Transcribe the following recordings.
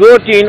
2-3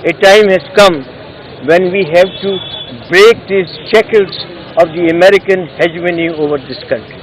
A time has come when we have to break these shackles of the American hegemony over this country.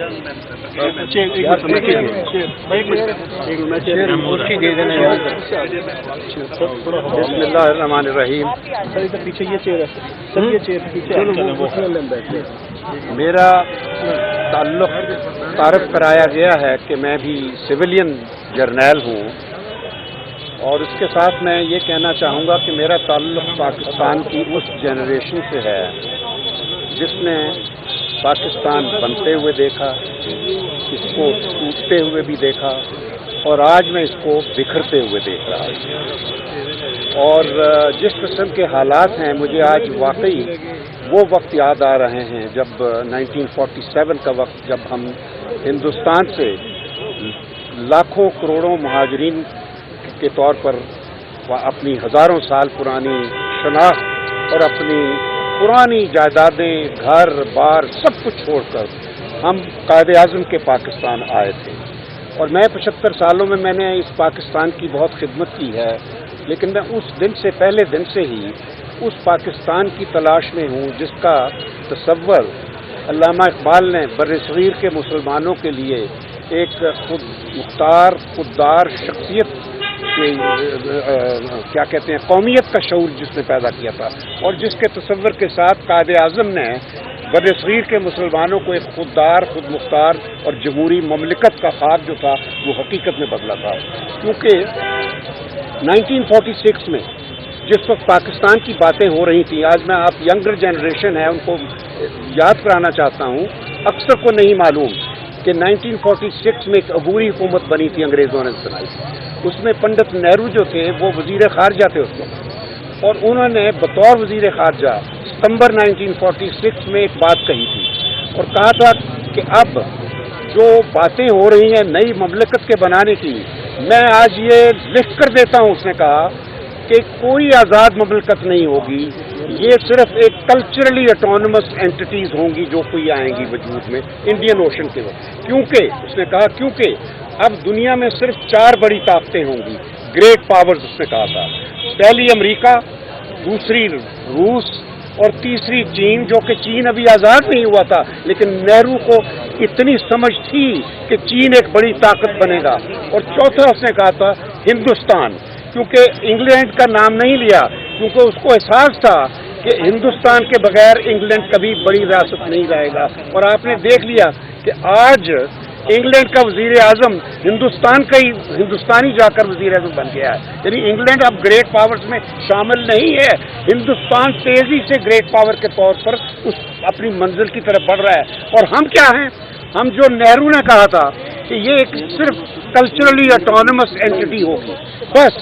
بسم اللہ الرحمن الرحیم. میرا تعلق تعارف کرایا گیا ہے کہ میں بھی سویلین جرنیل ہوں، اور اس کے ساتھ میں یہ کہنا چاہوں گا کہ میرا تعلق پاکستان کی اس جنریشن سے ہے جس نے پاکستان بنتے ہوئے دیکھا، اس کو ٹوٹتے ہوئے بھی دیکھا، اور آج میں اس کو بکھرتے ہوئے دیکھ رہا ہوں. اور جس قسم کے حالات ہیں، مجھے آج واقعی وہ وقت یاد آ رہے ہیں جب 1947 کا وقت، جب ہم ہندوستان سے لاکھوں کروڑوں مہاجرین کے طور پر اپنی ہزاروں سال پرانی شناخت اور اپنی پرانی جائیدادیں، گھر بار سب کچھ چھوڑ کر ہم قائد اعظم کے پاکستان آئے تھے. اور میں 75 سالوں میں نے اس پاکستان کی بہت خدمت کی ہے، لیکن میں اس دن سے پہلے دن سے ہی اس پاکستان کی تلاش میں ہوں جس کا تصور علامہ اقبال نے برصغیر کے مسلمانوں کے لیے ایک خود مختار خوددار شخصیت کے کیا کہتے ہیں قومیت کا شعور جس نے پیدا کیا تھا، اور جس کے تصور کے ساتھ قائد اعظم نے برصغیر کے مسلمانوں کو ایک خوددار، خود مختار اور جمہوری مملکت کا خواب جو تھا وہ حقیقت میں بدلا تھا. کیونکہ 1946 میں جس وقت پاکستان کی باتیں ہو رہی تھیں، آج میں آپ ینگر جنریشن ہے ان کو یاد کرانا چاہتا ہوں، اکثر کو نہیں معلوم کہ 1946 میں ایک عبوری حکومت بنی تھی، انگریزوں نے بنائی. اس میں پنڈت نہرو جو تھے وہ وزیر خارجہ تھے اس وقت، اور انہوں نے بطور وزیر خارجہ ستمبر 1946 میں ایک بات کہی تھی اور کہا تھا کہ اب جو باتیں ہو رہی ہیں نئی مملکت کے بنانے کی، میں آج یہ لکھ کر دیتا ہوں، اس نے کہا کہ کوئی آزاد مملکت نہیں ہوگی، یہ صرف ایک کلچرلی اٹونومس اینٹیز ہوں گی جو کوئی آئیں گی وجود میں انڈین اوشن کے وقت. کیونکہ اس نے کہا کیونکہ اب دنیا میں صرف 4 بڑی طاقتیں ہوں گی، گریٹ پاورز اس نے کہا تھا. پہلی امریکہ، دوسری روس، اور تیسری چین، جو کہ چین ابھی آزاد نہیں ہوا تھا، لیکن نہرو کو اتنی سمجھ تھی کہ چین ایک بڑی طاقت بنے گا. اور چوتھا اس نے کہا تھا ہندوستان، کیونکہ انگلینڈ کا نام نہیں لیا کیونکہ اس کو احساس تھا کہ ہندوستان کے بغیر انگلینڈ کبھی بڑی ریاست نہیں رہے گا. اور آپ نے دیکھ لیا کہ آج انگلینڈ کا وزیر اعظم ہندوستان کا ہی ہندوستانی جا کر وزیر اعظم بن گیا ہے. یعنی انگلینڈ اب گریٹ پاورز میں شامل نہیں ہے، ہندوستان تیزی سے گریٹ پاور کے طور پر اس اپنی منزل کی طرف بڑھ رہا ہے. اور ہم کیا ہیں؟ ہم جو نہرو نے کہا تھا کہ یہ ایک صرف کلچرلی اٹونومس اینٹی ہوگی، بس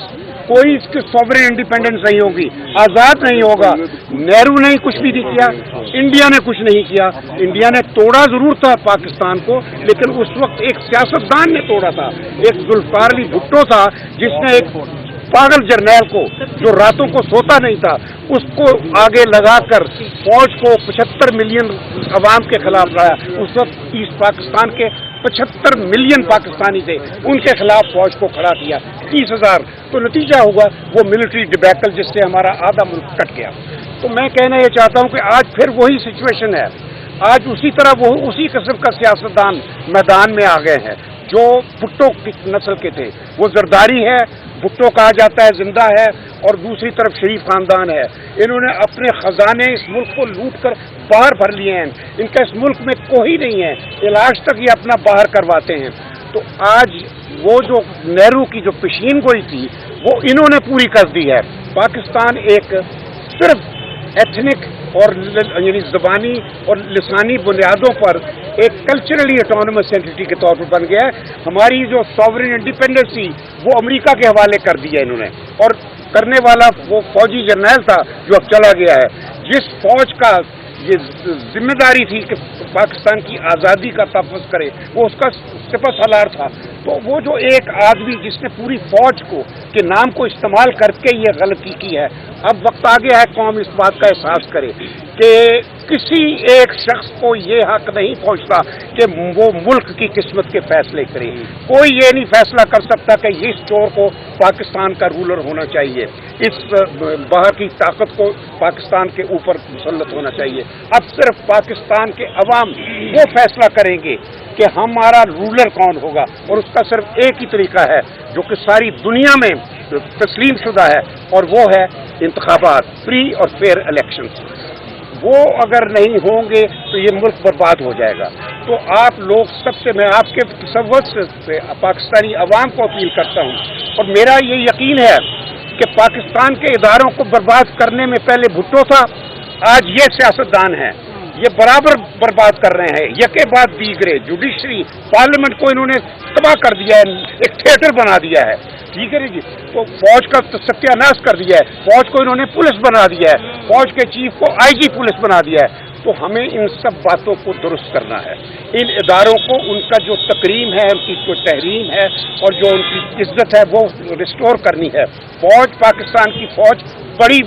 کوئی اس کی سوورن انڈیپینڈنس نہیں ہوگی، آزاد نہیں ہوگا. نہرو نے کچھ بھی نہیں کیا، انڈیا نے کچھ نہیں کیا. انڈیا نے توڑا ضرور تھا پاکستان کو، لیکن اس وقت ایک سیاستدان نے توڑا تھا، ایک ذوالفقار علی بھٹو تھا جس نے ایک پاگل جرنیل کو جو راتوں کو سوتا نہیں تھا اس کو آگے لگا کر فوج کو 75 ملین عوام کے خلاف لایا. اس وقت ایسٹ پاکستان کے 75 ملین پاکستانی تھے، ان کے خلاف فوج کو کھڑا کیا 30,000. تو نتیجہ ہوا وہ ملٹری ڈبیکل جس سے ہمارا آدھا ملک کٹ گیا. تو میں کہنا یہ چاہتا ہوں کہ آج پھر وہی سچویشن ہے، آج اسی طرح وہ اسی قسم کا سیاستدان میدان میں آ گئے ہیں جو بھٹو کی نسل کے تھے. وہ زرداری ہے، بھٹو کہا جاتا ہے زندہ ہے، اور دوسری طرف شریف خاندان ہے. انہوں نے اپنے خزانے اس ملک کو لوٹ کر باہر بھر لیے ہیں. ان کا اس ملک میں کوئی نہیں ہے، علاج تک یہ اپنا باہر کرواتے ہیں. تو آج وہ جو نہرو کی جو پیشین گوئی تھی وہ انہوں نے پوری کر دی ہے. پاکستان ایک صرف ایتھنک اور یعنی زبانی اور لسانی بنیادوں پر ایک کلچرلی اٹونومس اینٹی کے طور پر بن گیا ہے. ہماری جو سوورن انڈیپینڈنس تھی وہ امریکہ کے حوالے کر دیا انہوں نے، اور کرنے والا وہ فوجی جرنیل تھا جو اب چلا گیا ہے. جس فوج کا یہ ذمہ داری تھی کہ پاکستان کی آزادی کا تحفظ کرے وہ اس کا سپہ سالار تھا. تو وہ جو ایک آدمی جس نے پوری فوج کو کے نام کو استعمال کر کے یہ غلطی کی ہے، اب وقت آ گیا ہے قوم اس بات کا احساس کرے کہ کسی ایک شخص کو یہ حق نہیں پہنچتا کہ وہ ملک کی قسمت کے فیصلے کرے. کوئی یہ نہیں فیصلہ کر سکتا کہ اس چور کو پاکستان کا رولر ہونا چاہیے, اس باہر کی طاقت کو پاکستان کے اوپر مسلط ہونا چاہیے. اب صرف پاکستان کے عوام وہ فیصلہ کریں گے کہ ہمارا رولر کون ہوگا, اور اس کا صرف ایک ہی طریقہ ہے جو کہ ساری دنیا میں تسلیم شدہ ہے, اور وہ ہے انتخابات, فری اور فیئر الیکشنز. وہ اگر نہیں ہوں گے تو یہ ملک برباد ہو جائے گا. تو آپ لوگ سب سے, میں آپ کے تصور سے پاکستانی عوام کو اپیل کرتا ہوں, اور میرا یہ یقین ہے کہ پاکستان کے اداروں کو برباد کرنے میں پہلے بھٹو تھا, آج یہ سیاستدان ہیں, یہ برابر برباد کر رہے ہیں. یکے بعد دیگرے جوڈیشری, پارلیمنٹ کو انہوں نے تباہ کر دیا ہے, ایک تھیٹر بنا دیا ہے. ٹھیک ہے جی, تو فوج کا ستیہ ناش کر دیا ہے, فوج کو انہوں نے پولیس بنا دیا ہے, فوج کے چیف کو IG پولیس بنا دیا ہے. تو ہمیں ان سب باتوں کو درست کرنا ہے. ان اداروں کو ان کا جو تکریم ہے, ان کی جو تحریم ہے اور جو ان کی عزت ہے وہ ریسٹور کرنی ہے. فوج, پاکستان کی فوج بڑی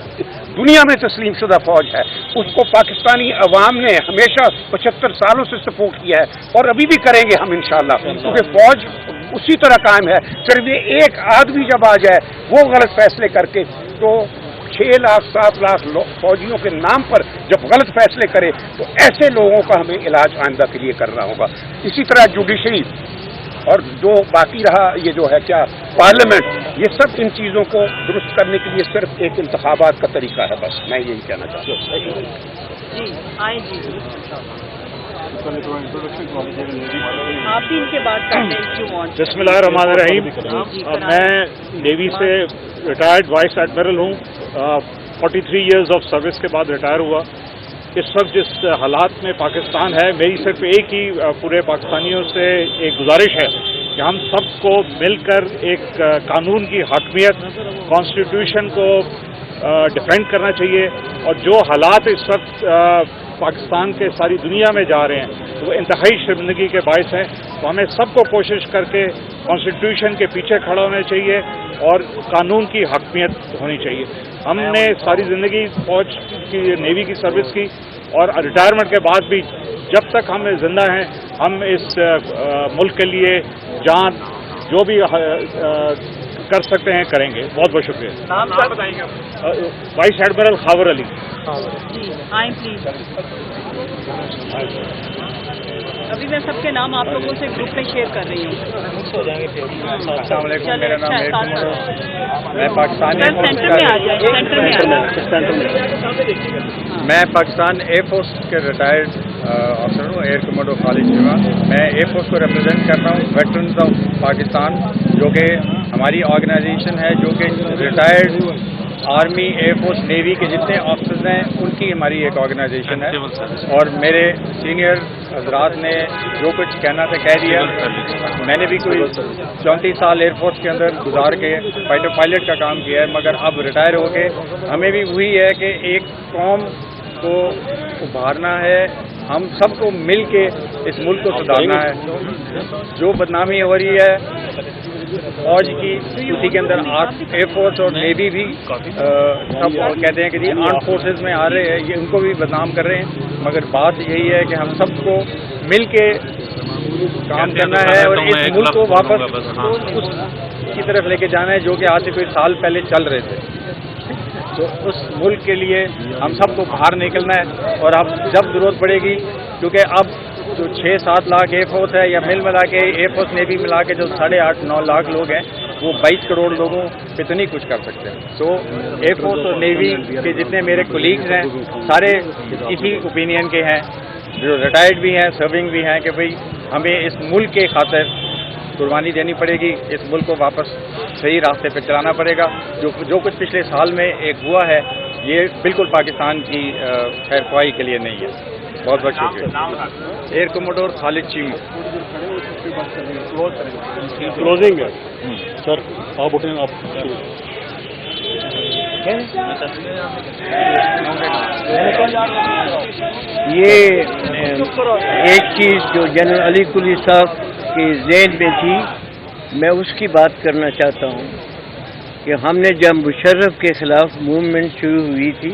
دنیا میں تسلیم شدہ فوج ہے, اس کو پاکستانی عوام نے ہمیشہ 75 سالوں سے سپورٹ کیا ہے, اور ابھی بھی کریں گے ہم انشاءاللہ, کیونکہ فوج اسی طرح قائم ہے. صرف یہ ایک آدمی جب آ جائے وہ غلط فیصلے کر کے, تو 6 لاکھ 7 لاکھ فوجیوں کے نام پر جب غلط فیصلے کرے تو ایسے لوگوں کا ہمیں علاج آئندہ کے لیے کرنا ہوگا. اسی طرح جوڈیشری اور جو باقی رہا یہ جو ہے کیا پارلیمنٹ, یہ سب ان چیزوں کو درست کرنے کے لیے صرف ایک انتخابات کا طریقہ ہے. بس میں یہی کہنا چاہتا ہوں. آپ بھی ان کے بات کرتے ہیں. بسم اللہ الرحمن الرحیم. میں نیوی سے ریٹائرڈ وائس ایڈمرل ہوں. 43 ایئرز آف سروس کے بعد ریٹائر ہوا. اس وقت جس حالات میں پاکستان ہے, میری صرف ایک ہی پورے پاکستانیوں سے ایک گزارش ہے کہ ہم سب کو مل کر ایک قانون کی حاکمیت, کانسٹیٹیوشن کو ڈیفینڈ کرنا چاہیے. اور جو حالات اس وقت پاکستان کے ساری دنیا میں جا رہے ہیں وہ انتہائی شرمندگی کے باعث ہیں. تو ہمیں سب کو کوشش کر کے کانسٹیٹیوشن کے پیچھے کھڑا ہونا چاہیے اور قانون کی حاکمیت ہونی چاہیے. ہم نے ساری زندگی فوج کی, نیوی کی سروس کی, اور ریٹائرمنٹ کے بعد بھی جب تک ہم زندہ ہیں ہم اس ملک کے لیے جان جو بھی کر سکتے ہیں کریں گے. بہت بہت شکریہ. نام بتائیں گے. وائس ایڈمرل خاور علی. ابھی میں سب کے نام آپ لوگوں سے گروپ میں شیئر کر رہی ہوں. السلام علیکم, میرا نام میں پاکستان ایئر فورس کے ریٹائرڈ افسر ہوں, ایئر کمانڈو خالد چیمہ. میں ایئر فورس کو ریپرزینٹ کرتا ہوں, ویٹرنز آف پاکستان, جو کہ ہماری آرگنائزیشن ہے جو کہ retired army, air force, navy کے جتنے آفیسرز ہیں ان کی ہماری ایک آرگنائزیشن ہے. اور میرے سینئر حضرات نے جو کچھ کہنا تھا کہہ دیا. میں نے بھی کوئی 34 سال ایئر فورس کے اندر گزار کے فائٹر پائلٹ کا کام کیا ہے, مگر اب ریٹائر ہو کے ہمیں بھی وہی ہے کہ ایک قوم کو ابھارنا ہے, ہم سب کو مل کے اس ملک کو سدھارنا ہے. جو بدنامی ہو رہی ہے فوج کی, اسی کے اندر ایئر فورس اور نیوی بھی سب کہتے ہیں کہ جی آرم فورسز میں آ رہے ہیں, یہ ان کو بھی بدنام کر رہے ہیں. مگر بات یہی ہے کہ ہم سب کو مل کے کام کرنا ہے اور اس ملک کو واپس اس کی طرف لے کے جانا ہے جو کہ آج سے کوئی سال پہلے چل رہے تھے. تو اس ملک کے لیے ہم سب کو باہر نکلنا ہے. اور اب جب ضرورت پڑے گی, کیونکہ اب جو 6-7 لاکھ ایئر فورس ہے, یا ملا کے ایئر فورس نیوی ملا کے جو 8.5-9 لاکھ لوگ ہیں, وہ 22 کروڑ لوگوں پہ تو نہیں کچھ کر سکتے. تو ایئر فورس اور نیوی کے جتنے میرے کولیگز ہیں سارے اسی اوپینین کے ہیں, جو ریٹائرڈ بھی ہیں, سرونگ بھی ہیں, کہ بھئی ہمیں اس ملک کے خاطر قربانی دینی پڑے گی, اس ملک کو واپس صحیح راستے پہ چلانا پڑے گا. جو کچھ پچھلے سال میں ایک ہوا ہے یہ بالکل پاکستان کی خیر خواہی کے لیے نہیں ہے. بہت بہت شکریہ. ایئر کموڈور خالد چیمہ. کلوزنگ ہے سر, آپ اٹھیں, آپ یہ ایک چیز جو جنرل علی کلی صاحب کے ذہن میں تھی, میں اس کی بات کرنا چاہتا ہوں کہ ہم نے جب مشرف کے خلاف موومنٹ شروع ہوئی تھی